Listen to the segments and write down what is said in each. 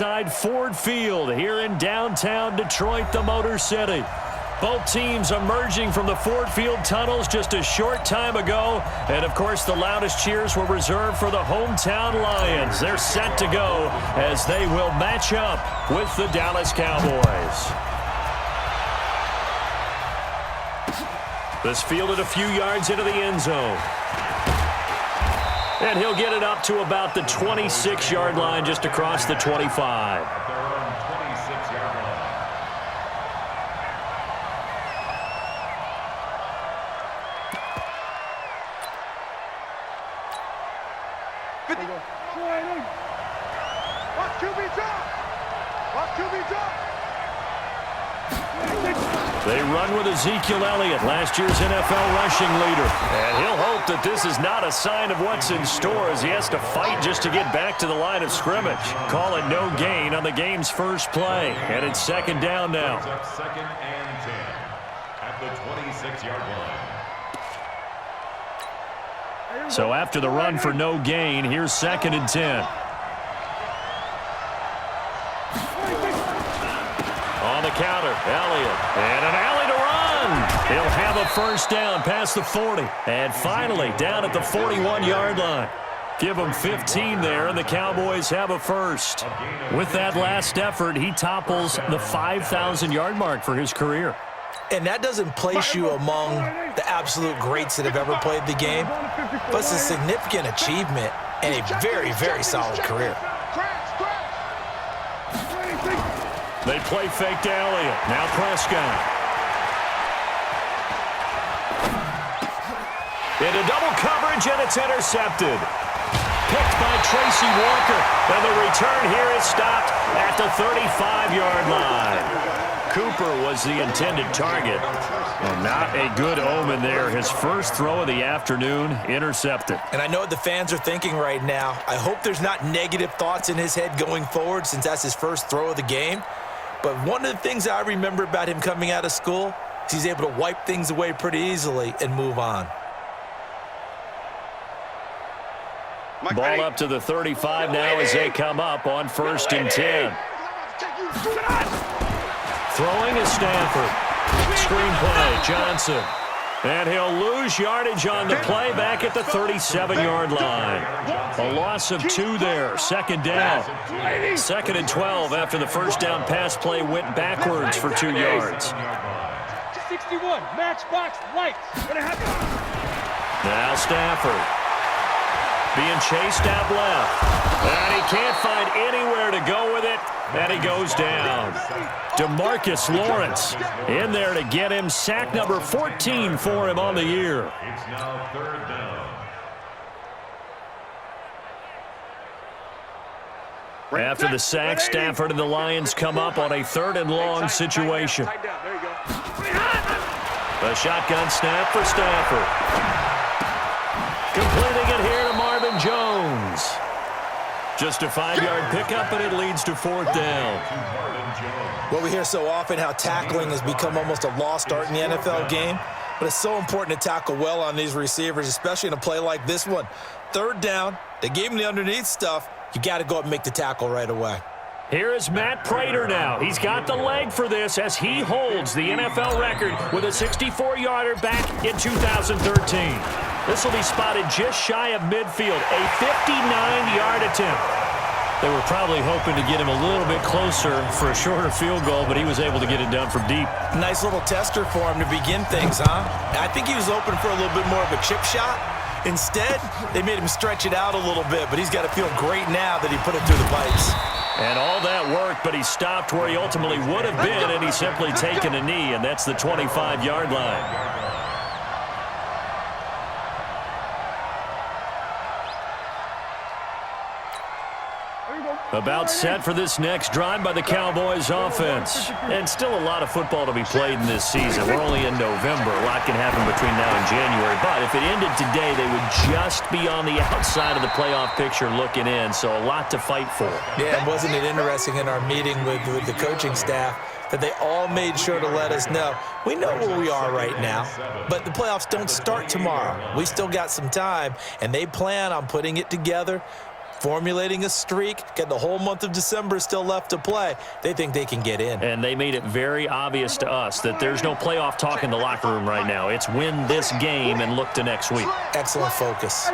Ford Field here in downtown Detroit, the Motor City. Both teams emerging from the Ford Field tunnels just a short time ago. And, of course, the loudest cheers were reserved for the hometown Lions. They're set to go as they will match up with the Dallas Cowboys. This fielded a few yards into the end zone. And he'll get it up to about the 26-yard line just across the 25. They run with Ezekiel Elliott, last year's NFL rushing leader. And he'll hope that this is not a sign of what's in store as he has to fight just to get back to the line of scrimmage. Call it no gain on the game's first play. And it's second down now. Second and 10 at the 26-yard line. So after the run for no gain, here's second and 10. On the counter, Elliott, and an alley to run. He'll have a first down past the 40. And finally, down at the 41-yard line. Give him 15 there, and the Cowboys have a first. With that last effort, he topples the 5,000-yard mark for his career. And that doesn't place you among the absolute greats that have ever played the game, but it's a significant achievement and a very, very solid career. They play fake to Elliott. Now Prescott. Into double coverage, and it's intercepted. Picked by Tracy Walker. And the return here is stopped at the 35-yard line. Cooper was the intended target. Well, not a good omen there. His first throw of the afternoon, intercepted. And I know what the fans are thinking right now. I hope there's not negative thoughts in his head going forward since that's his first throw of the game. But one of the things I remember about him coming out of school is he's able to wipe things away pretty easily and move on. Ball up to the 35 now as they come up on first and 10. Throwing is Stafford. Screenplay, Johnson. And he'll lose yardage on the play back at the 37-yard line. A loss of 2 there, second down. Second and 12 after the first down pass play went backwards for 2 yards. 61, matchbox lights. Now Stafford. Being chased out left. And he can't find anywhere to go with it. And he goes down. DeMarcus Lawrence in there to get him. Sack number 14 for him on the year. It's now third down. After the sack, Stafford and the Lions come up on a third and long situation. A shotgun snap for Stafford. Completing it here to Marvin Jones. Just a 5-yard pickup, and it leads to fourth down. Well, we hear so often how tackling has become almost a lost art in the NFL game, but it's so important to tackle well on these receivers, especially in a play like this one. Third down, they gave him the underneath stuff. You got to go up and make the tackle right away. Here is Matt Prater now. He's got the leg for this as he holds the NFL record with a 64-yarder back in 2013. This will be spotted just shy of midfield, a 59-yard attempt. They were probably hoping to get him a little bit closer for a shorter field goal, but he was able to get it done from deep. Nice little tester for him to begin things, huh? I think he was open for a little bit more of a chip shot. Instead, they made him stretch it out a little bit, but he's got to feel great now that he put it through the pipes. And all that worked, but he stopped where he ultimately would have been, and he's simply taken a knee, and that's the 25-yard line. About set for this next drive by the Cowboys offense. And still a lot of football to be played in this season. We're only in November. A lot can happen between now and January. But if it ended today, they would just be on the outside of the playoff picture looking in. So a lot to fight for. Yeah, and wasn't it interesting in our meeting with the coaching staff that they all made sure to let us know, we know where we are right now, but the playoffs don't start tomorrow. We still got some time, and they plan on putting it together formulating a streak, get the whole month of December still left to play. They think they can get in. And they made it very obvious to us that there's no playoff talk in the locker room right now. It's win this game and look to next week. Excellent focus.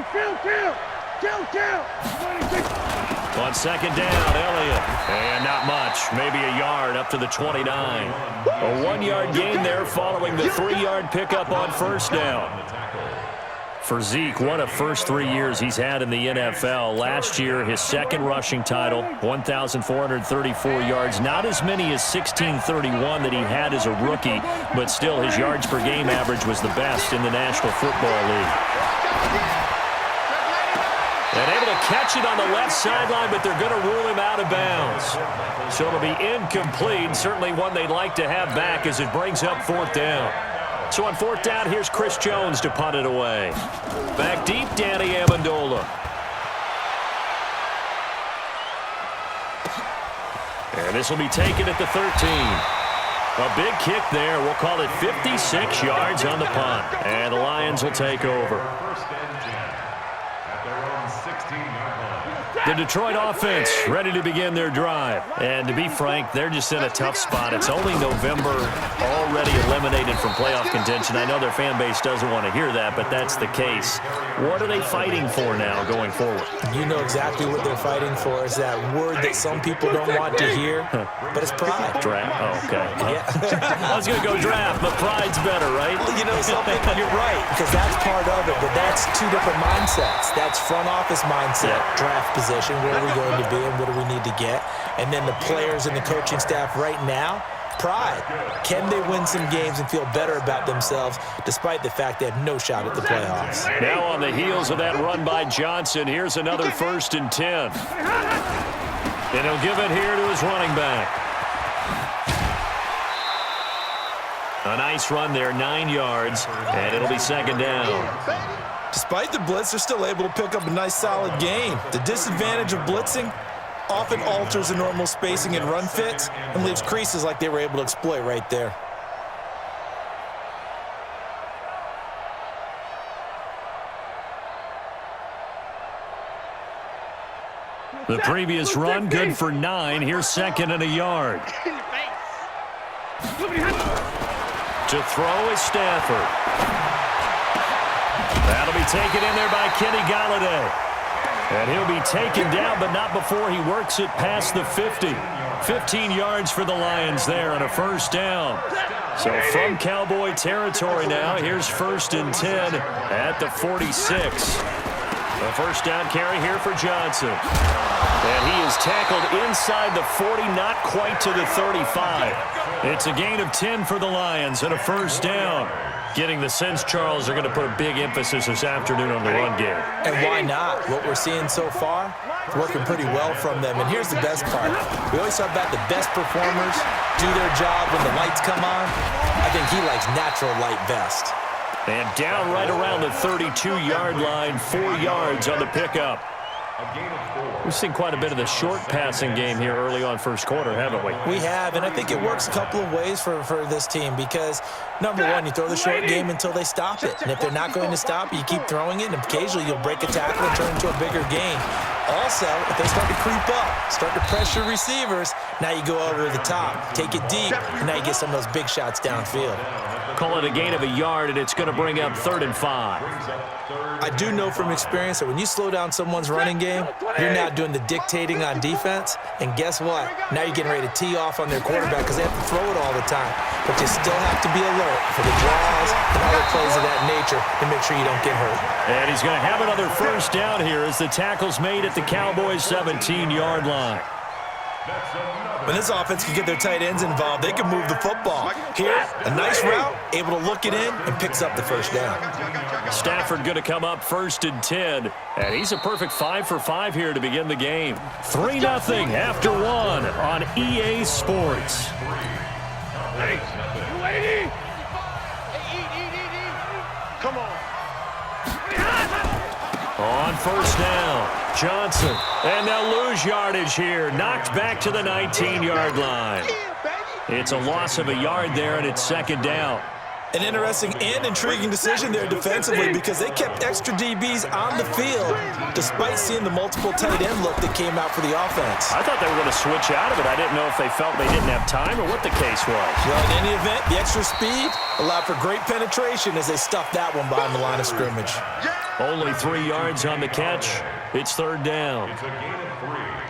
On second down, Elliott. And not much. Maybe a yard up to the 29. A 1-yard gain there following the 3-yard pickup on first down. For Zeke, what a first 3 years he's had in the NFL. Last year, his second rushing title, 1,434 yards. Not as many as 1,631 that he had as a rookie, but still his yards per game average was the best in the National Football League. And able to catch it on the left sideline, but they're going to rule him out of bounds. So it'll be incomplete, certainly one they'd like to have back as it brings up fourth down. So on fourth down, here's Chris Jones to punt it away. Back deep, Danny Amendola. And this will be taken at the 13. A big kick there. We'll call it 56 yards on the punt. And the Lions will take over. The Detroit offense ready to begin their drive. And to be frank, they're just in a tough spot. It's only November, already eliminated from playoff contention. I know their fan base doesn't want to hear that, but that's the case. What are they fighting for now going forward? You know exactly what they're fighting for. Is that word that some people don't want to hear, but it's pride. Draft. Oh, okay. Yeah. I was going to go draft, but pride's better, right? Well, you know something? You're right, because that's part of it, but that's two different mindsets. That's front office mindset, draft position. Where are we going to be and what do we need to get? And then the players and the coaching staff right now, pride. Can they win some games and feel better about themselves despite the fact they have no shot at the playoffs? Now on the heels of that run by Johnson, here's another 1st and 10. And he'll give it here to his running back. A nice run there, 9 yards, and it'll be second down. Despite the blitz, they're still able to pick up a nice solid gain. The disadvantage of blitzing often alters the normal spacing and run fits and leaves creases like they were able to exploit right there. The previous run, good for 9. Here's 2nd and a yard. To throw is Stafford. That'll be taken in there by Kenny Golladay. And he'll be taken down, but not before he works it past the 50. 15 yards for the Lions there on a first down. So from Cowboy territory now, here's 1st and 10 at the 46. A first down carry here for Johnson. And he is tackled inside the 40, not quite to the 35. It's a gain of 10 for the Lions and a first down. Getting the sense, Charles, they're going to put a big emphasis this afternoon on the run game. And why not? What we're seeing so far, it's working pretty well from them. And here's the best part. We always talk about the best performers do their job when the lights come on. I think he likes natural light best. And down right around the 32-yard line, 4 yards on the pickup. We've seen quite a bit of the short passing game here early on first quarter, haven't we? We have, and I think it works a couple of ways for this team because, number one, you throw the short game until they stop it. And if they're not going to stop it, you keep throwing it, and occasionally you'll break a tackle and turn into a bigger gain. Also, if they start to creep up, start to pressure receivers, now you go over the top, take it deep, and now you get some of those big shots downfield. Call it a gain of a yard, and it's going to bring up 3rd and 5. I do know from experience that when you slow down someone's running game, you're now doing the dictating on defense, and guess what? Now you're getting ready to tee off on their quarterback because they have to throw it all the time. But you still have to be alert for the draws and other plays of that nature to make sure you don't get hurt. And he's going to have another first down here as the tackle's made at the Cowboys' 17-yard line. When this offense can get their tight ends involved, they can move the football. Here, a nice route, able to look it in, and picks up the first down. Stafford going to come up 1st and 10, and he's a perfect 5 for 5 here to begin the game. 3-0 after 1 on EA Sports. Hey, you lady! Come on. On first down, Johnson, and they'll lose yardage here. Knocked back to the 19-yard line. It's a loss of a yard there, and it's 2nd down. An interesting and intriguing decision there defensively because they kept extra DBs on the field despite seeing the multiple tight end look that came out for the offense. I thought they were going to switch out of it. I didn't know if they felt they didn't have time or what the case was. Well, in any event, the extra speed allowed for great penetration as they stuffed that one behind the line of scrimmage. Only 3 yards on the catch. It's third down. It's a gain of 3.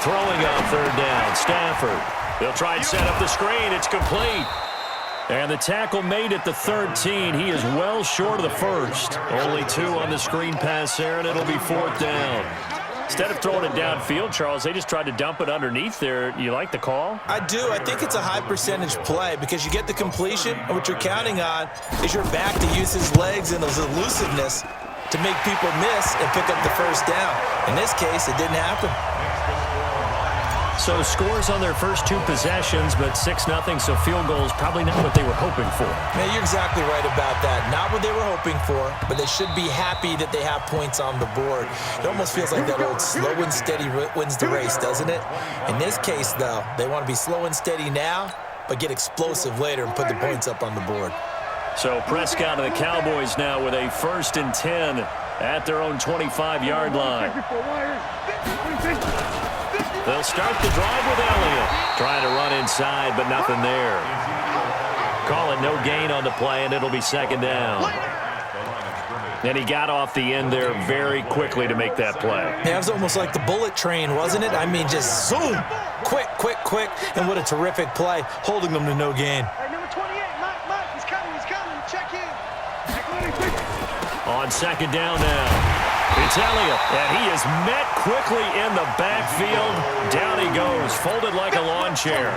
Throwing on third down, Stafford. They'll try and set up the screen. It's complete. And the tackle made at the 13. He is well short of the first. Only 2 on the screen pass there, and it'll be fourth down. Instead of throwing it downfield, Charles, they just tried to dump it underneath there. You like the call? I do. I think it's a high percentage play because you get the completion, and what you're counting on is your back to use his legs and his elusiveness to make people miss and pick up the first down. In this case, it didn't happen. So scores on their first 2 possessions, but 6-0, so field goals probably not what they were hoping for. Man, you're exactly right about that. Not what they were hoping for, but they should be happy that they have points on the board. It almost feels like that old slow and steady wins the race, doesn't it? In this case, though, they want to be slow and steady now, but get explosive later and put the points up on the board. So Prescott and the Cowboys now with a 1st and 10 at their own 25-yard line. They'll start the drive with Elliott. Trying to run inside, but nothing there. Call it no gain on the play, and it'll be second down. And he got off the end there very quickly to make that play. Yeah, it was almost like the bullet train, wasn't it? I mean, just zoom, quick, quick, quick, and what a terrific play, holding them to no gain. Hey, number 28, Mike, he's coming, check in. On second down now. It's Elliott, and he is met quickly in the backfield. Down he goes, folded like a lawn chair.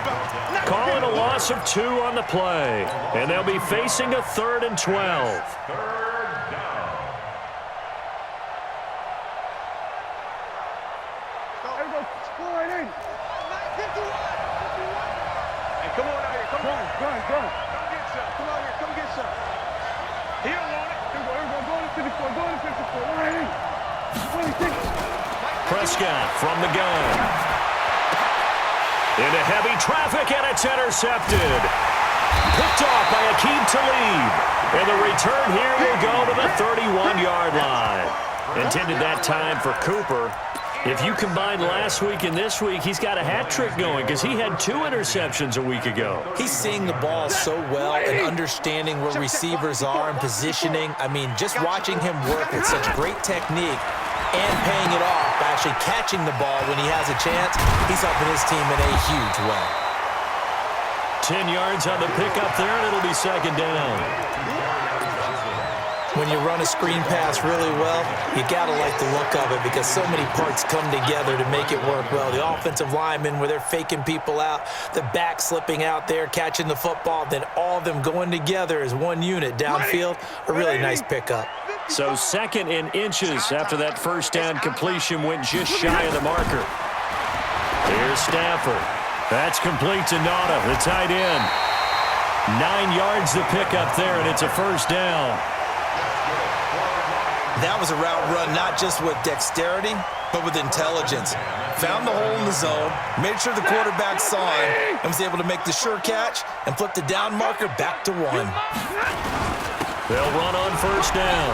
Call it a loss of 2 on the play, and they'll be facing a 3rd and 12. Come on out here, come on. Come get some. Come out here, come get some. He don't want it. Everyone go to 54, go to 54. Prescott from the gun. Into heavy traffic, and it's intercepted. Picked off by Aqib Talib. And the return here will go to the 31-yard line. Intended that time for Cooper. If you combine last week and this week, he's got a hat trick going because he had 2 interceptions a week ago. He's seeing the ball so well and understanding where receivers are and positioning. I mean, just watching him work with such great technique and paying it off by actually catching the ball when he has a chance, he's helping his team in a huge way. 10 yards on the pickup there, and it'll be second down. When you run a screen pass really well, you got to like the look of it because so many parts come together to make it work well. The offensive linemen, where they're faking people out, the back slipping out there, catching the football, then all of them going together as one unit downfield, a really nice pickup. So 2nd and inches after that first down completion went just shy of the marker. Here's Stafford. That's complete to Nauta, the tight end. 9 yards to pick up there, and it's a first down. That was a route run not just with dexterity, but with intelligence. Found the hole in the zone, made sure the quarterback saw him, and was able to make the sure catch and flip the down marker back to 1. They'll run on first down.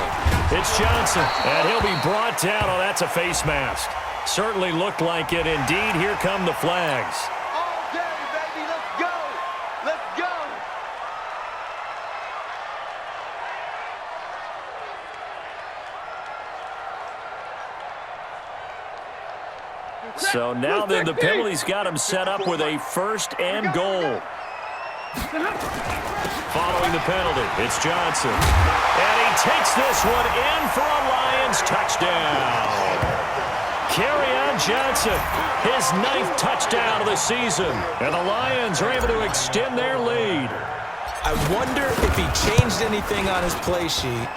It's Johnson, and he'll be brought down. Oh, that's a face mask. Certainly looked like it. Indeed, here come the flags. All day, baby, let's go. Let's go. So now then the penalty's got him set up with a 1st and goal. Following the penalty, it's Johnson. And he takes this one in for a Lions touchdown. Kerryon Johnson, his 9th touchdown of the season. And the Lions are able to extend their lead. I wonder if he changed anything on his play sheet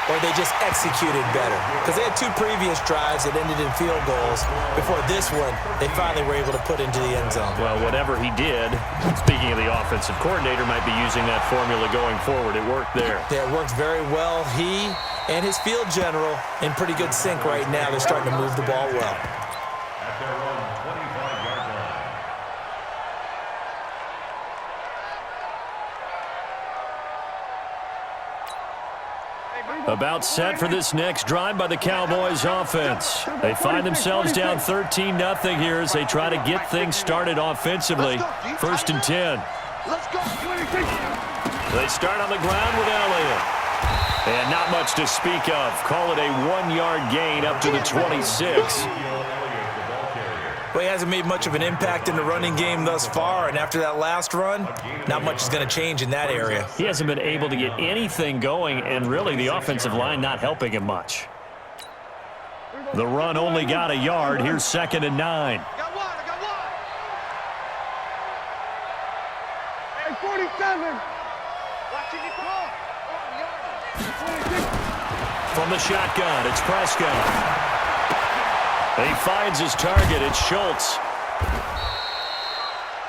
or they just executed better. Because they had 2 previous drives that ended in field goals. Before this one, they finally were able to put into the end zone. Well, whatever he did, speaking of the offensive coordinator, might be using that formula going forward. It worked there. Yeah, it worked very well. He and his field general in pretty good sync right now. They're starting to move the ball well. At their own 25-yard line. About set for this next drive by the Cowboys offense. They find themselves down 13-0 here as they try to get things started offensively. 1st and 10. Let's go. They start on the ground with Elliott. And not much to speak of. Call it a 1-yard gain up to the 26. Well, he hasn't made much of an impact in the running game thus far, and after that last run, not much is going to change in that area. He hasn't been able to get anything going, and really the offensive line not helping him much. The run only got a yard. Here's 2nd and 9. I got one. Hey, 47. Watching it go. From the shotgun, it's Prescott. He finds his target. It's Schultz.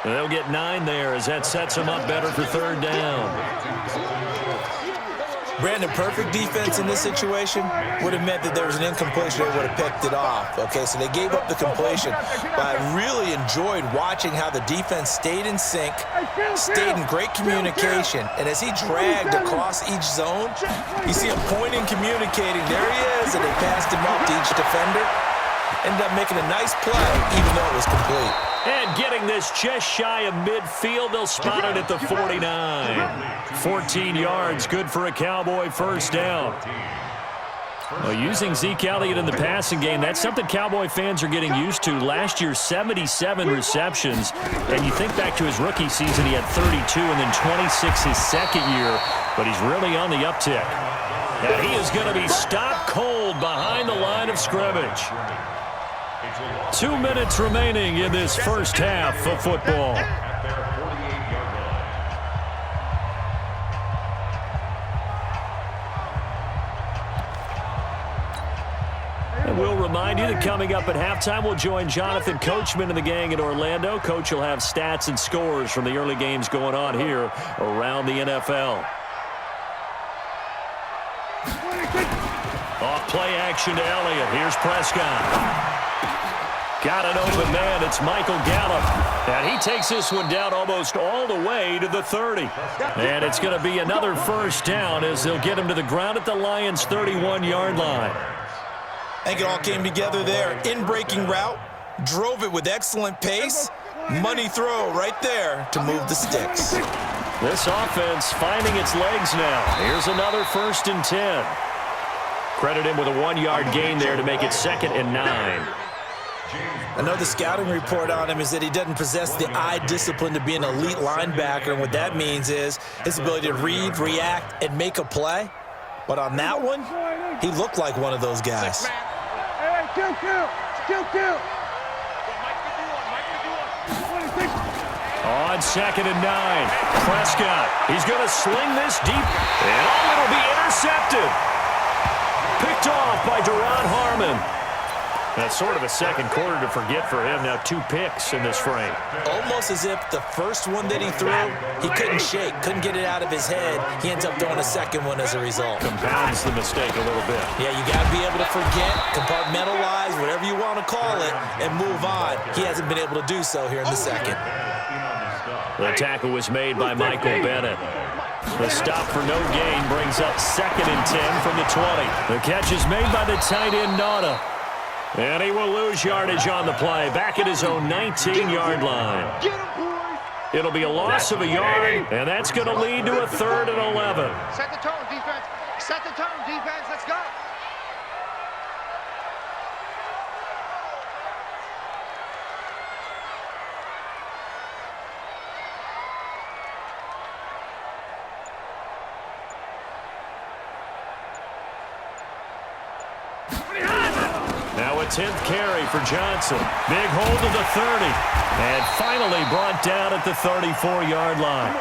They'll get 9 there as that sets him up better for 3rd down. Brandon, perfect defense in this situation would have meant that there was an incompletion. They would have picked it off. Okay, so they gave up the completion. But I really enjoyed watching how the defense stayed in sync, stayed in great communication. And as he dragged across each zone, you see him pointing, communicating. There he is, and they passed him up to each defender. Ended up making a nice play, even though it was complete. And getting this just shy of midfield, they'll spot it at the 49. 14 yards, good for a Cowboy 1st down. Well, using Zeke Elliott in the passing game, that's something Cowboy fans are getting used to. Last year, 77 receptions. And you think back to his rookie season, he had 32 and then 26 his 2nd year. But he's really on the uptick. And he is going to be stopped cold behind the line of scrimmage. 2 minutes remaining in this 1st half of football. And we'll remind you that coming up at halftime, we'll join Jonathan Coachman and the gang in Orlando. Coach will have stats and scores from the early games going on here around the NFL. Off play action to Elliott. Here's Prescott. Got an open man. It's Michael Gallup. And he takes this one down almost all the way to the 30. And it's going to be another 1st down as they'll get him to the ground at the Lions' 31-yard line. I think it all came together there. In-breaking route, drove it with excellent pace. Money throw right there to move the sticks. This offense finding its legs now. Here's another 1st and 10. Credit him with a 1-yard gain there to make it 2nd and 9. I know the scouting report on him is that he doesn't possess the eye discipline to be an elite linebacker, and what that means is his ability to read, react, and make a play. But on that one, he looked like one of those guys. Hey, kill. On 2nd and 9, Prescott. He's going to sling this deep, and it'll be intercepted. Picked off by Duron Harmon. That's sort of a 2nd quarter to forget for him. Now 2 picks in this frame. Almost as if the first one that he threw, he couldn't shake, couldn't get it out of his head. He ends up throwing a 2nd one as a result. Compounds the mistake a little bit. Yeah, you got to be able to forget, compartmentalize, whatever you want to call it, and move on. He hasn't been able to do so here in the 2nd. The tackle was made by Michael Bennett. The stop for no gain brings up 2nd and 10 from the 20. The catch is made by the tight end, Nauta. And he will lose yardage on the play, back at his own 19-yard line. It'll be a loss of a yard, and that's going to lead to a 3rd and 11. Set the tone, defense. Set the tone, defense. Let's go. Now a 10th carry for Johnson. Big hold of the 30. And finally brought down at the 34-yard line.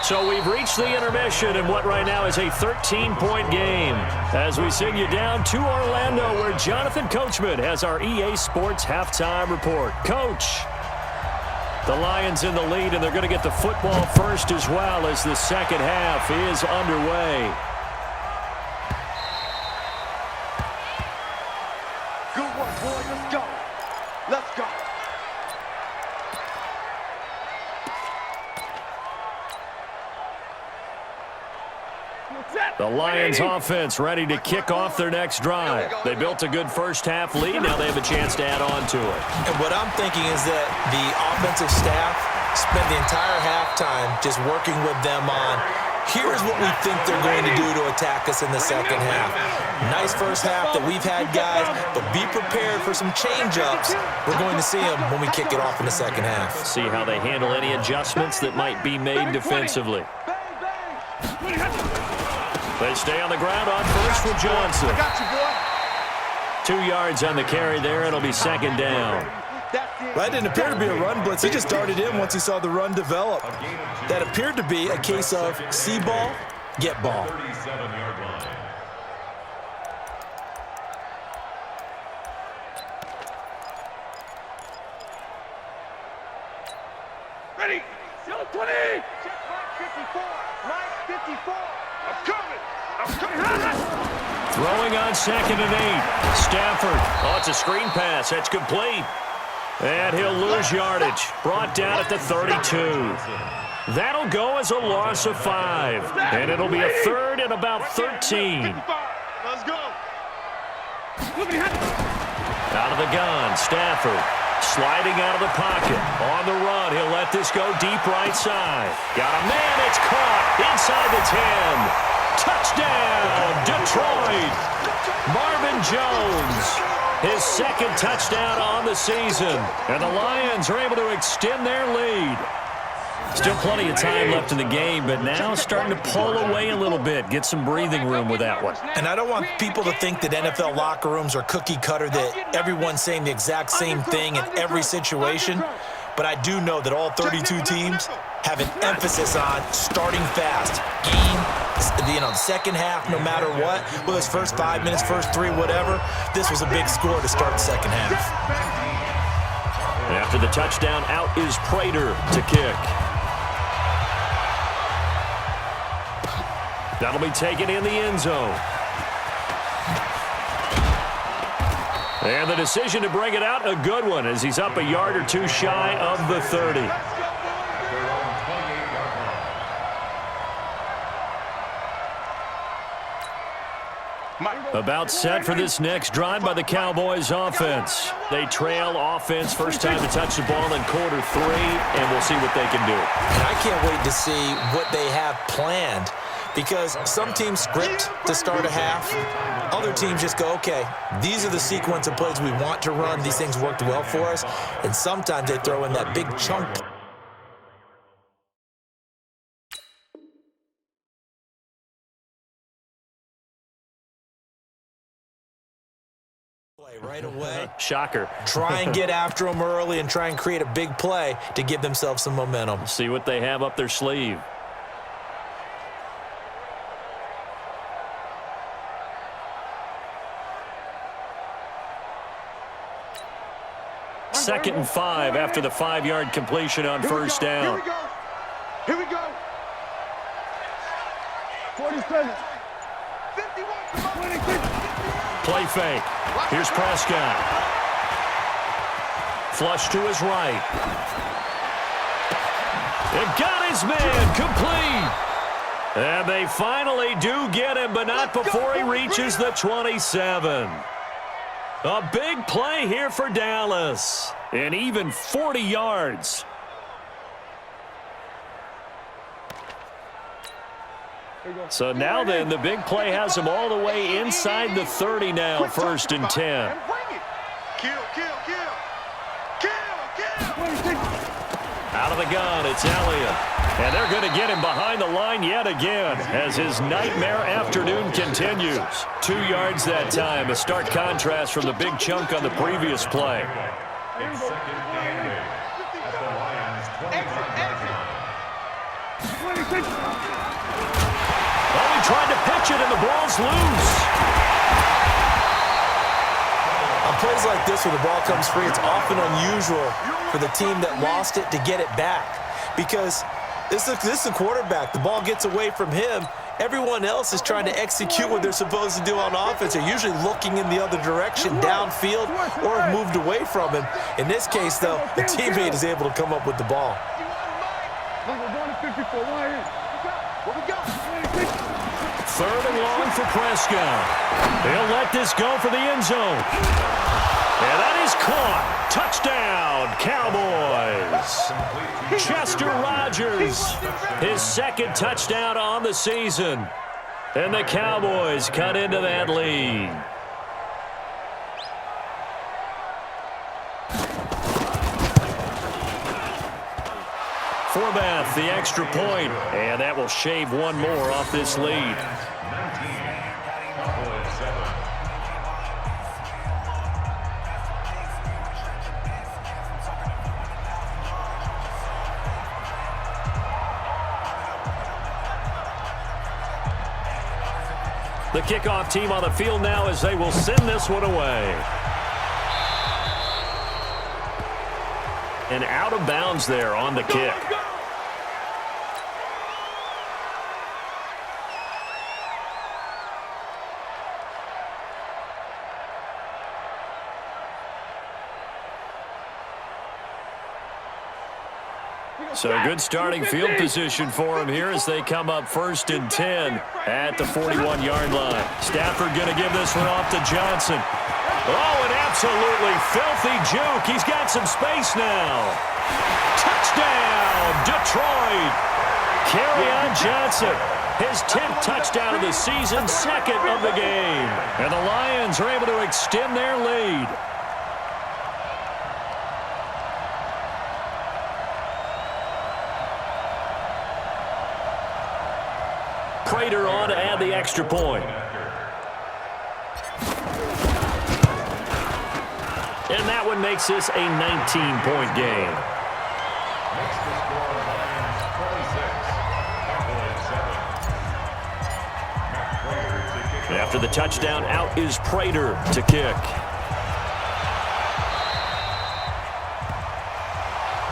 So we've reached the intermission in what right now is a 13-point game. As we send you down to Orlando, where Jonathan Coachman has our EA Sports halftime report. Coach, the Lions in the lead, and they're going to get the football first as well as the 2nd half is underway. Good work, boy. Let's go. Let's go. The The Lions offense ready to kick off their next drive. They built a good first-half lead. Now they have a chance to add on to it. And what I'm thinking is that the offensive staff spent the entire halftime just working with them on, here's what we think they're going to do to attack us in the second half. Nice first half that we've had, guys, but be prepared for some change-ups. We're going to see them when we kick it off in the second half. See how they handle any adjustments that might be made defensively. They stay on the ground on first with Johnson. 2 yards on the carry there. It'll be second down. That didn't appear to be a run blitz. He just darted in once he saw the run develop. That appeared to be a case of see ball, get ball. 37-yard line. Ready? Still 20. Check Mike 54. Mike 54. I'm coming. Throwing on 2nd and 8. Stafford. Oh, it's a screen pass. That's complete. And he'll lose yardage. Brought down at the 32. That'll go as a loss of 5. And it'll be a third and about 13. Let's go. Out of the gun, Stafford. Sliding out of the pocket. On the run, he'll let this go deep right side. Got a man, it's caught inside the 10. Touchdown, Detroit. Marvin Jones, his second touchdown on the season. And the Lions are able to extend their lead. Still plenty of time left in the game, but now starting to pull away a little bit. Get some breathing room with that one. And I don't want people to think that NFL locker rooms are cookie cutter, that everyone's saying the exact same thing in every situation. But I do know that all 32 teams have an emphasis on starting fast. The second half, no matter what, whether it's first 5 minutes, first 3, whatever, this was a big score to start the second half. After the touchdown, out is Prater to kick. That'll be taken in the end zone. And the decision to bring it out, a good one, as he's up a yard or two shy of the 30. About set for this next drive by the Cowboys offense. They trail offense, first time to touch the ball in quarter 3, and we'll see what they can do. And I can't wait to see what they have planned, because some teams script to start a half. Other teams just go, okay, these are the sequence of plays we want to run. These things worked well for us. And sometimes they throw in that big chunk right away. Shocker. Try and get after them early and try and create a big play to give themselves some momentum. See what they have up their sleeve. Second and 5 after the 5-yard completion on first down. Here we go. 47. 51. 26. Play fake. Here's Prescott. Flush to his right. It got his man complete. And they finally do get him, but not before he reaches the 27. A big play here for Dallas. And even 40 yards. So now then, the big play has him all the way inside the 30 now, 1st and 10. Out of the gun, it's Elliott. And they're going to get him behind the line yet again as his nightmare afternoon continues. 2 yards that time, a stark contrast from the big chunk on the previous play. It's second and 8 at the Lions' 25-yard line. Oh, he tried to pitch it and the ball's loose. On plays like this where the ball comes free, it's often unusual for the team that lost it to get it back, because this is a quarterback. The ball gets away from him. Everyone else is trying to execute what they're supposed to do on offense. They're usually looking in the other direction, downfield, or have moved away from him. In this case, though, the teammate is able to come up with the ball. Third and long for Prescott. He'll let this go for the end zone. And that is caught. Touchdown, Cowboys. Chester Rogers, his second touchdown on the season. And the Cowboys cut into that lead. Forbath, the extra point, and that will shave one more off this lead. The kickoff team on the field now as they will send this one away. And out of bounds there on the kick. So good starting field position for him here as they come up 1st and 10 at the 41-yard line. Stafford going to give this one off to Johnson. Oh, an absolutely filthy juke. He's got some space now. Touchdown, Detroit. Kerryon Johnson, his 10th touchdown of the season, second of the game. And the Lions are able to extend their lead. Prater on to add the extra point. And that one makes this a 19-point game. After the touchdown, out is Prater to kick.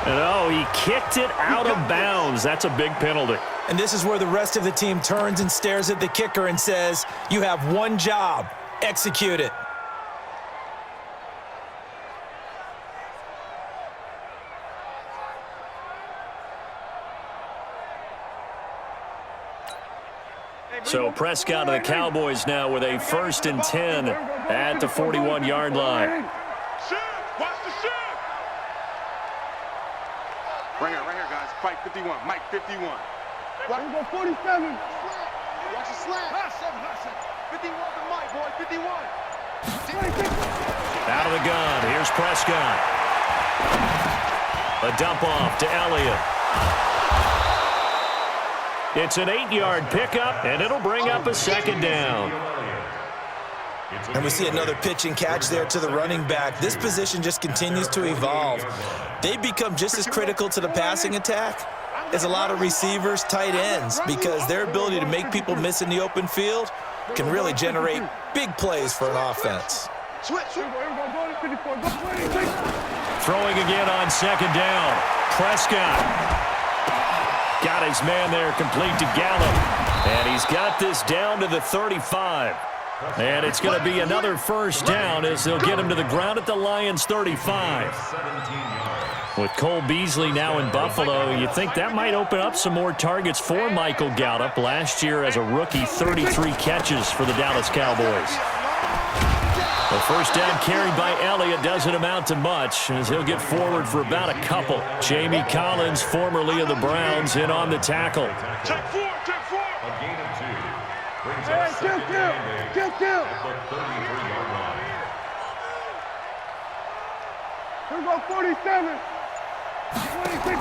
And oh, he kicked it out of bounds. That's a big penalty. And this is where the rest of the team turns and stares at the kicker and says, you have one job, execute it. So Prescott and the Cowboys now with a 1st and 10 at the 41-yard line. Watch the shift. Right here, guys. Fight 51. Mike 51. Watch 47. Watch the slant. 51 to Mike, boy. 51. Out of the gun. Here's Prescott. A dump off to Elliott. It's an 8-yard pickup, and it'll bring up a 2nd down. And we see another pitch and catch there to the running back. This position just continues to evolve. They become just as critical to the passing attack as a lot of receivers, tight ends, because their ability to make people miss in the open field can really generate big plays for an offense. Throwing again on 2nd down. Prescott got his man there complete to Gallup. And he's got this down to the 35. And it's going to be another 1st down as they'll get him to the ground at the Lions' 35. With Cole Beasley now in Buffalo, you think that might open up some more targets for Michael Gallup. Last year as a rookie, 33 catches for the Dallas Cowboys. The 1st down carried by Elliott doesn't amount to much as he'll get forward for about a couple. Jamie Collins, formerly of the Browns, in on the tackle. Check 4. A gain of 2. Brings Hey, up 2nd kill. at the 33-yard line. Here we go, 47. 26.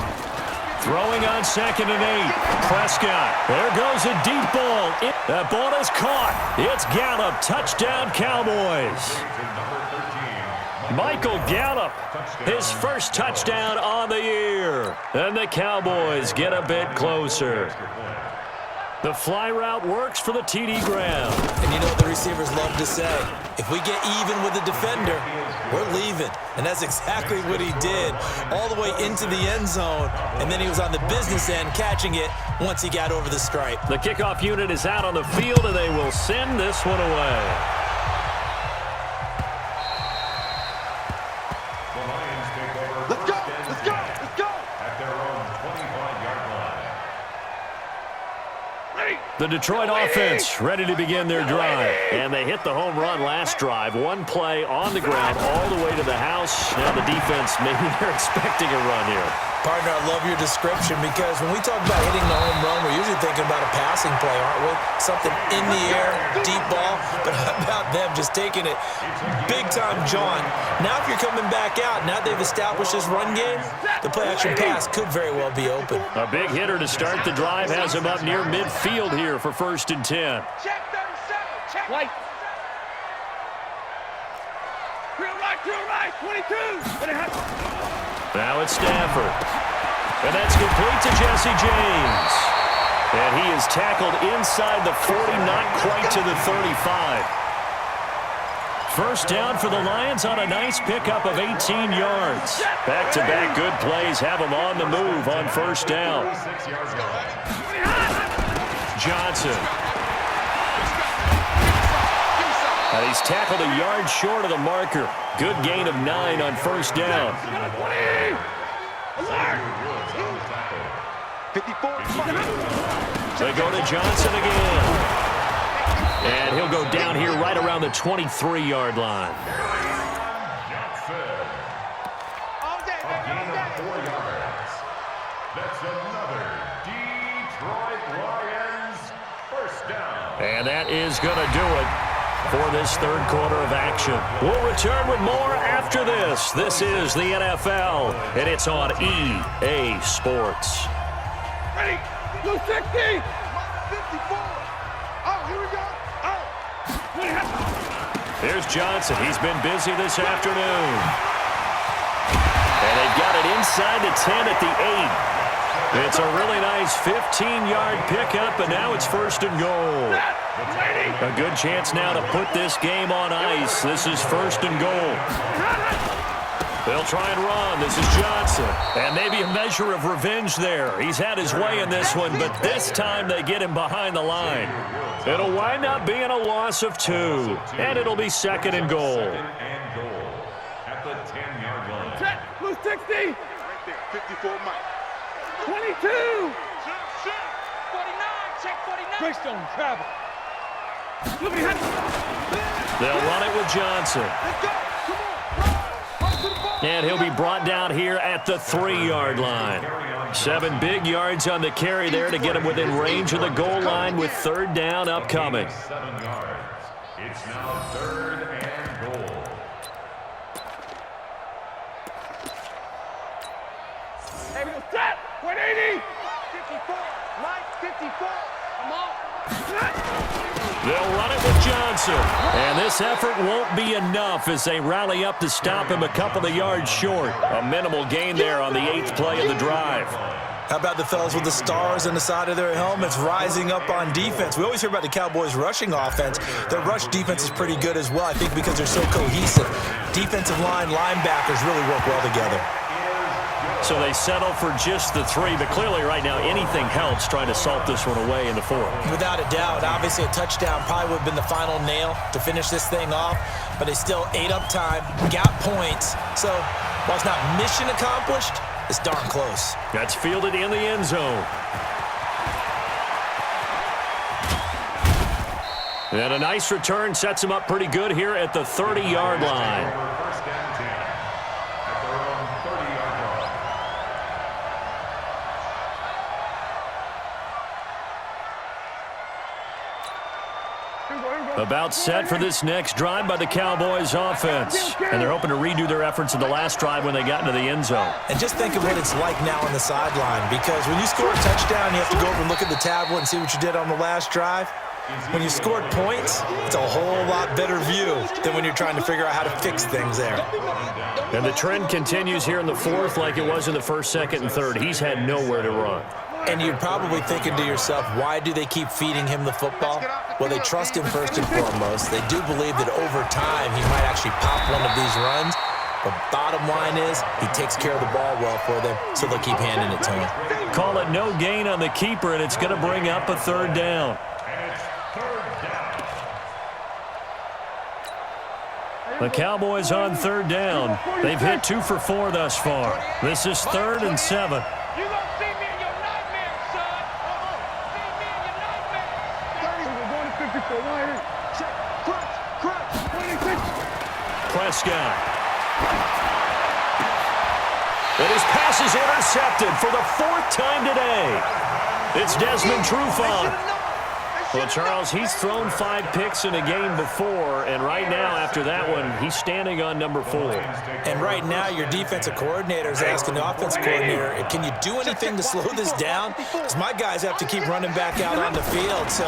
Throwing on 2nd and 8. Prescott. There goes a deep ball. That ball is caught. It's Gallup. Touchdown, Cowboys. Michael Gallup, his 1st touchdown on the year. And the Cowboys get a bit closer. The fly route works for the TD Graham. And you know what the receivers love to say? If we get even with the defender, we're leaving. And that's exactly what he did, all the way into the end zone. And then he was on the business end catching it once he got over the stripe. The kickoff unit is out on the field, and they will send this one away. The Lions take over. Let's go. At their own 25-yard line. The Detroit offense ready to begin their drive. And they hit the home run last drive. One play on the ground all the way to the house. Now the defense, maybe they're expecting a run here. Partner, I love your description because when we talk about hitting the home run, we're usually thinking about a passing play, aren't we? Something in the air, deep ball. But how about them just taking it big-time jaunt? Now if you're coming back out, now they've established this run game, the play-action pass could very well be open. A big hitter to start the drive has him up near midfield here for 1st and 10. Check 37. Check. White. Drill right, 22. Now it's Stafford. And that's complete to Jesse James. And he is tackled inside the 40, not quite to the 35. First down for the Lions on a nice pickup of 18 yards. Back-to-back good plays have him on the move on first down. Johnson. And he's tackled a yard short of the marker. Good gain of 9 on first down. 54. They go to Johnson again. And he'll go down here right around the 23-yard line. All day, Gain of 4 yards. That's another Detroit Lions first down. And that is going to do it for this third quarter of action. We'll return with more after this. This is the NFL, and it's on EA Sports. Ready? Blue 60. 54. Oh, here we go. Oh. Here's Johnson. He's been busy this afternoon. And they've got it inside the 10 at the 8. It's a really nice 15-yard pickup, and now it's 1st and goal. A good chance now to put this game on ice. This is 1st and goal. They'll try and run. This is Johnson. And maybe a measure of revenge there. He's had his way in this one, but this time they get him behind the line. It'll wind up being a loss of 2, and it'll be 2nd and goal. At the 10-yard line. Check. Blue 60. Right there. 54 Mike. 22. 49. Check 49. Greystone travel. They'll run it with Johnson. Let's go. Come on. Run to the ball. And he'll be brought down here at the 3-yard line. 7 big yards on the carry there to get him within range of the goal line with 3rd down upcoming. 7 yards. It's now 3rd and goal. Hey, we go set. 180. 54. Mike, 54. Come on. They'll run it with Johnson. And this effort won't be enough as they rally up to stop him a couple of yards short. A minimal gain there on the 8th play of the drive. How about the fellas with the stars on the side of their helmets rising up on defense? We always hear about the Cowboys' rushing offense. Their rush defense is pretty good as well, I think, because they're so cohesive. Defensive line, linebackers really work well together. So they settle for just the 3, but clearly right now anything helps trying to salt this one away in the 4th. Without a doubt, obviously a touchdown probably would have been the final nail to finish this thing off, but they still ate up time, got points. So while it's not mission accomplished, it's darn close. That's fielded in the end zone. And a nice return sets him up pretty good here at the 30-yard line. First down 10 at their own 30-yard line. About set for this next drive by the Cowboys offense. And they're hoping to redo their efforts in the last drive when they got into the end zone. And just think of what it's like now on the sideline, because when you score a touchdown, you have to go over and look at the tablet and see what you did on the last drive. When you scored points, it's a whole lot better view than when you're trying to figure out how to fix things there. And the trend continues here in the 4th like it was in the 1st, 2nd, and 3rd. He's had nowhere to run. And you're probably thinking to yourself, why do they keep feeding him the football? Well, they trust him first and foremost. They do believe that over time he might actually pop one of these runs. But bottom line is he takes care of the ball well for them, so they'll keep handing it to him. Call it no gain on the keeper, and it's going to bring up a 3rd down. The Cowboys on 3rd down. They've hit 2 for 4 thus far. This is 3rd and 7. You gonna see me in your nightmare, son. See me in your nightmare. Prescott. And his pass is intercepted for the 4th time today. It's Desmond Trufant. Well, Charles, he's thrown 5 picks in a game before, and right now, after that one, he's standing on number 4. And right now, your defensive coordinator is asking the offensive coordinator, can you do anything to slow this down? Because my guys have to keep running back out on the field, so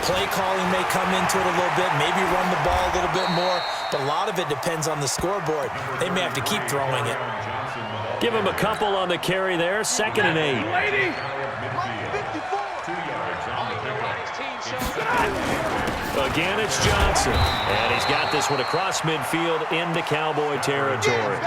play calling may come into it a little bit, maybe run the ball a little bit more, but a lot of it depends on the scoreboard. They may have to keep throwing it. Give him a couple on the carry there, 2nd and 8. Again, it's Johnson. And he's got this one across midfield into Cowboy territory.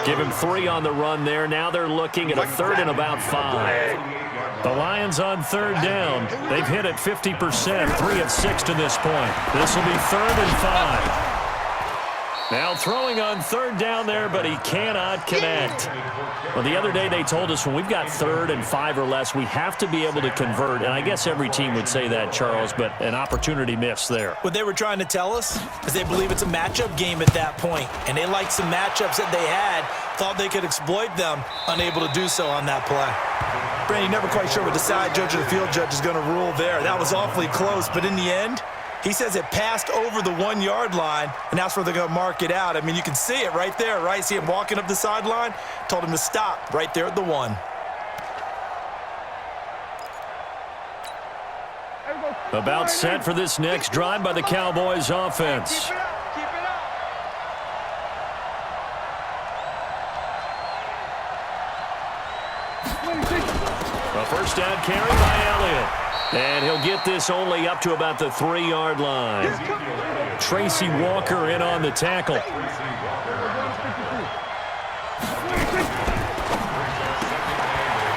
Give him 3 on the run there. Now they're looking at a 3rd and about 5. The Lions on 3rd down. They've hit it 50%, 3 of 6 to this point. This will be 3rd and 5. Now throwing on 3rd down there, but he cannot connect. Well, the other day they told us when we've got 3rd and 5 or less, we have to be able to convert. And I guess every team would say that, Charles, but an opportunity missed there. What they were trying to tell us is they believe it's a matchup game at that point. And they liked some matchups that they had, thought they could exploit them, unable to do so on that play. Brandon, never quite sure what the side judge or the field judge is going to rule there. That was awfully close, but in the end, he says it passed over the 1-yard line, and that's where they're going to mark it out. I mean, you can see it right there, right? See him walking up the sideline? Told him to stop right there at the 1. About set for this next drive by the Cowboys offense. A 1st down carry by Elliott. And he'll get this only up to about the 3-yard line. Tracy Walker in on the tackle.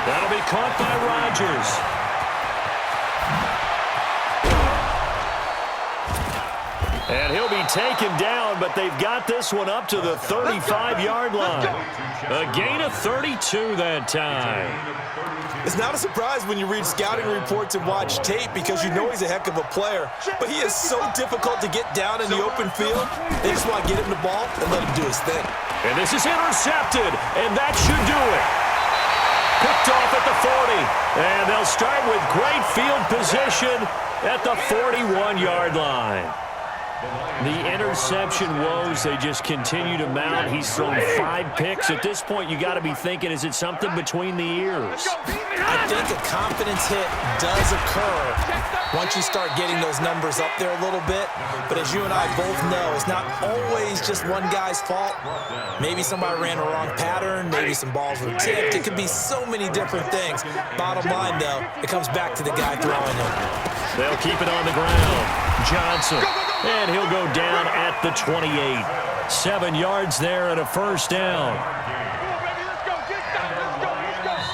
That'll be caught by Rodgers. And he'll be taken down, but they've got this one up to the 35-yard line. A gain of 32 that time. It's not a surprise when you read scouting reports and watch tape because you know he's a heck of a player. But he is so difficult to get down in the open field. They just want to get him the ball and let him do his thing. And this is intercepted, and that should do it. Picked off at the 40. And they'll start with great field position at the 41-yard line. The interception woes, they just continue to mount. He's thrown 5 picks. At this point, you got to be thinking, is it something between the ears? I think a confidence hit does occur once you start getting those numbers up there a little bit. But as you and I both know, it's not always just one guy's fault. Maybe somebody ran a wrong pattern. Maybe some balls were tipped. It could be so many different things. Bottom line, though, it comes back to the guy throwing it. They'll keep it on the ground. Johnson. And he'll go down at the 28. 7 yards there and a 1st down.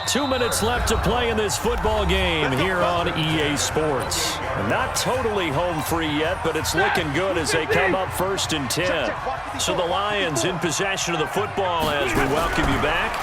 2 minutes left to play in this football game here on EA Sports. Not totally home free yet, but it's looking good as they come up 1st and 10. So the Lions in possession of the football as we welcome you back.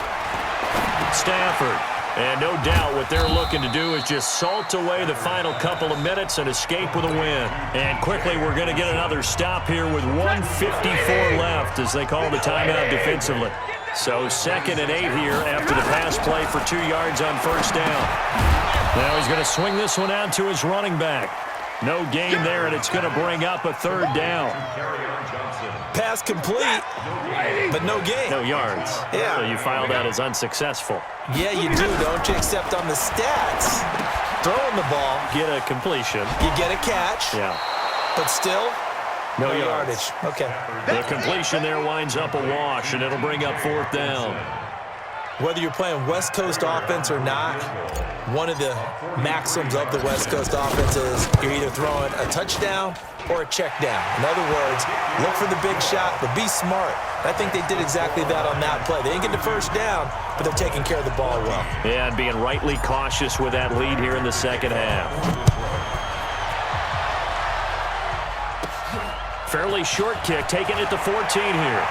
Stafford. And no doubt what they're looking to do is just salt away the final couple of minutes and escape with a win. And quickly, we're going to get another stop here with 1:54 left as they call the timeout defensively. So 2nd and 8 here after the pass play for 2 yards on 1st down. Now he's going to swing this one out to his running back. No gain there, and it's going to bring up a 3rd down. Pass complete, but no gain. No yards. Yeah. So you file that as unsuccessful. Yeah, you do, don't you? Except on the stats. Throwing the ball. Get a completion. You get a catch. Yeah. But still, no yardage. Okay. The completion there winds up a wash, and it'll bring up 4th down. Whether you're playing West Coast offense or not, one of the maxims of the West Coast offense is you're either throwing a touchdown or a check down. In other words, look for the big shot, but be smart. I think they did exactly that on that play. They didn't get the 1st down, but they're taking care of the ball well. Yeah, and being rightly cautious with that lead here in the 2nd half. Fairly short kick, taken at the 14 here.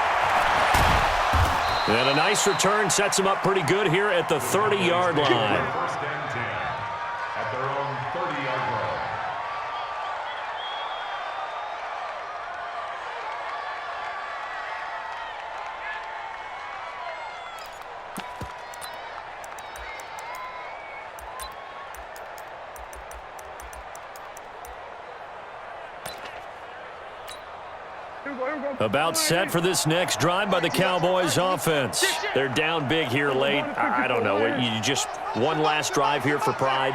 And a nice return sets him up pretty good here at the 30-yard line. 1st and 10 at their own 30-yard line. About set for this next drive by the Cowboys offense. They're down big here late. I don't know. You just one last drive here for pride?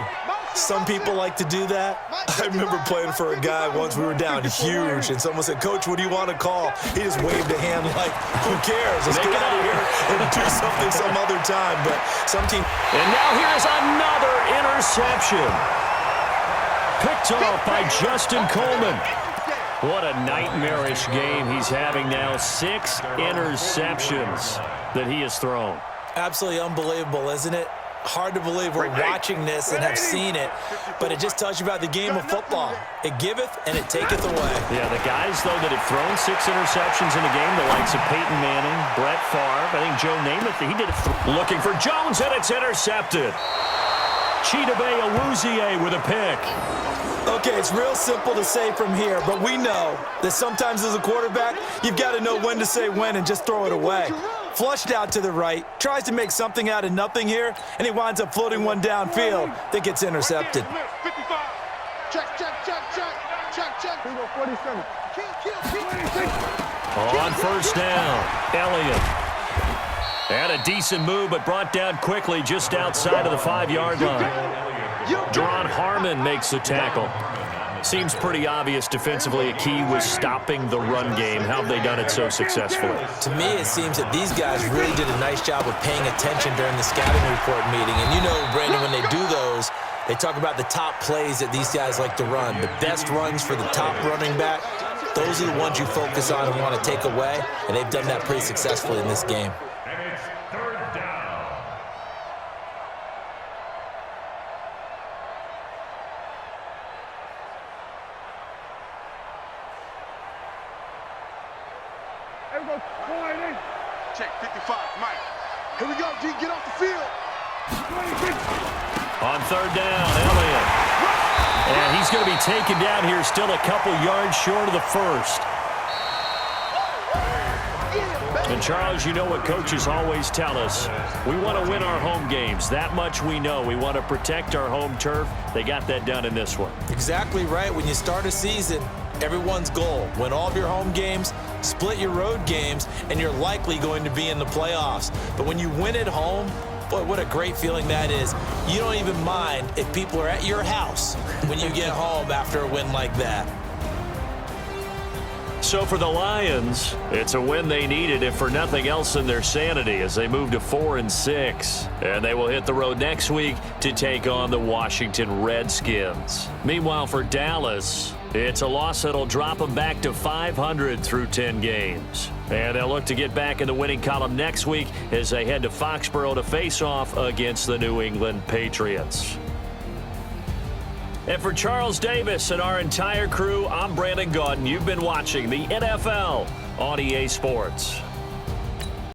Some people like to do that. I remember playing for a guy once. We were down huge, and someone said, "Coach, what do you want to call?" He just waved a hand like, "Who cares? Let's get out of here and do something some other time." But some team. And now here's another interception. Picked off by Justin Coleman. What a nightmarish game he's having now. 6 interceptions that he has thrown. Absolutely unbelievable, isn't it? Hard to believe we're watching this and have seen it, but it just tells you about the game of football. It giveth and it taketh away. Yeah, the guys, though, that have thrown 6 interceptions in a game, the likes of Peyton Manning, Brett Favre, I think Joe Namath, he did it. Looking for Jones, and it's intercepted. Chidobe Awuzie with a pick. Okay, it's real simple to say from here, but we know that sometimes as a quarterback, you've got to know when to say when and just throw it away. Flushed out to the right, tries to make something out of nothing here, and he winds up floating one downfield that gets intercepted. 55. Check. 47. On first down, Elliott. Had a decent move, but brought down quickly just outside of the 5-yard line. Deron Harmon makes the tackle. Seems pretty obvious defensively a key was stopping the run game. How have they done it so successfully? To me, it seems that these guys really did a nice job of paying attention during the scouting report meeting. And you know, Brandon, when they do those, they talk about the top plays that these guys like to run. The best runs for the top running back, those are the ones you focus on and want to take away. And they've done that pretty successfully in this game. Check 55, Mike. Here we go, G. Get off the field. On third down, Elliott. And he's going to be taken down here, still a couple yards short of the first. And, Charles, you know what coaches always tell us. We want to win our home games. That much we know. We want to protect our home turf. They got that done in this one. Exactly right. When you start a season, everyone's goal, win all of your home games, split your road games, and you're likely going to be in the playoffs. But when you win at home, boy, what a great feeling that is. You don't even mind if people are at your house when you get home after a win like that. So for the Lions, it's a win they needed, if for nothing else than their sanity, as they move to 4-6. And they will hit the road next week to take on the Washington Redskins. Meanwhile, for Dallas, it's a loss that'll drop them back to 500 through 10 games. And they'll look to get back in the winning column next week as they head to Foxborough to face off against the New England Patriots. And for Charles Davis and our entire crew, I'm Brandon Gaudin. You've been watching the NFL on EA Sports.